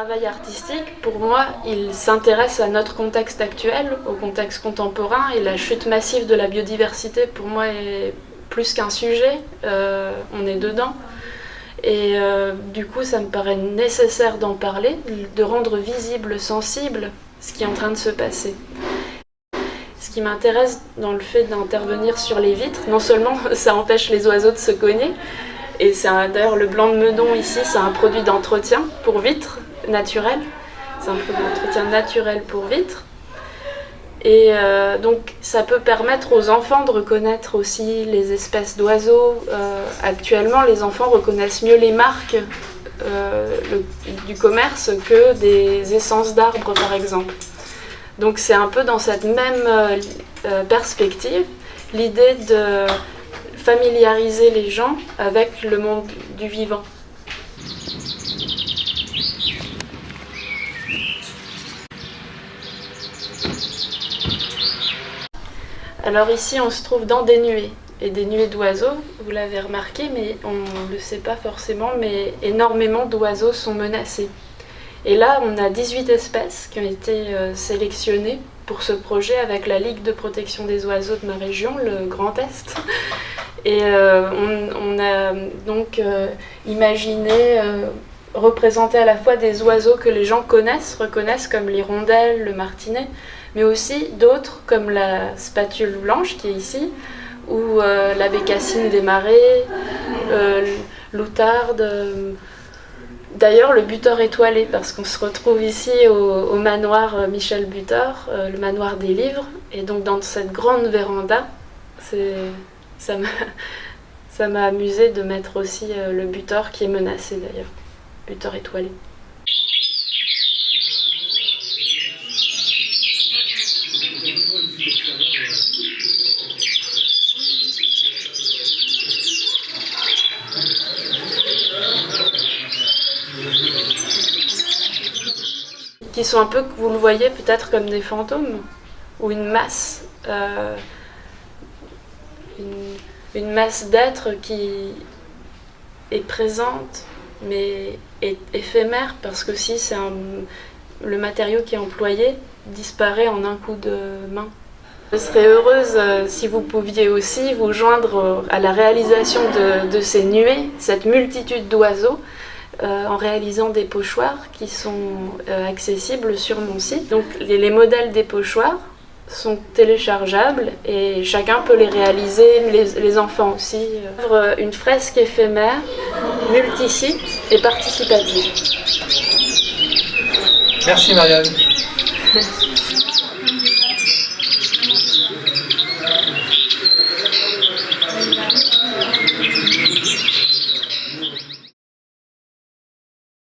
travail artistique, pour moi, il s'intéresse à notre contexte actuel, au contexte contemporain, et la chute massive de la biodiversité, pour moi, est plus qu'un sujet, on est dedans. Et du coup, ça me paraît nécessaire d'en parler, de rendre visible, sensible, ce qui est en train de se passer. Ce qui m'intéresse dans le fait d'intervenir sur les vitres, non seulement ça empêche les oiseaux de se cogner, et c'est d'ailleurs le blanc de meudon ici, c'est un produit d'entretien pour vitres naturel. C'est un produit d'entretien naturel pour vitres. Et donc ça peut permettre aux enfants de reconnaître aussi les espèces d'oiseaux. Actuellement, les enfants reconnaissent mieux les marques du commerce que des essences d'arbres, par exemple. Donc c'est un peu dans cette même perspective, l'idée de familiariser les gens avec le monde du vivant. Alors ici on se trouve dans des nuées, et des nuées d'oiseaux, vous l'avez remarqué, mais on ne le sait pas forcément, mais énormément d'oiseaux sont menacés. Et là on a 18 espèces qui ont été sélectionnées pour ce projet avec la Ligue de protection des oiseaux de ma région, le Grand Est. Et on a donc imaginé représenter à la fois des oiseaux que les gens reconnaissent comme l'hirondelle, le martinet, mais aussi d'autres comme la spatule blanche qui est ici, ou la bécassine des marais, l'outarde, d'ailleurs le butor étoilé, parce qu'on se retrouve ici au manoir Michel Butor, le manoir des livres, et donc dans cette grande véranda, ça m'a amusé de mettre aussi le butor qui est menacé d'ailleurs, butor étoilé. Qui sont un peu, vous le voyez peut-être comme des fantômes, ou une masse, une masse d'êtres qui est présente, mais est éphémère, parce que si c'est le matériau qui est employé disparaît en un coup de main. Je serais heureuse si vous pouviez aussi vous joindre à la réalisation de ces nuées, cette multitude d'oiseaux, en réalisant des pochoirs qui sont accessibles sur mon site. Donc les modèles des pochoirs sont téléchargeables et chacun peut les réaliser, les enfants aussi. Une fresque éphémère, multisite et participative. Merci Marianne.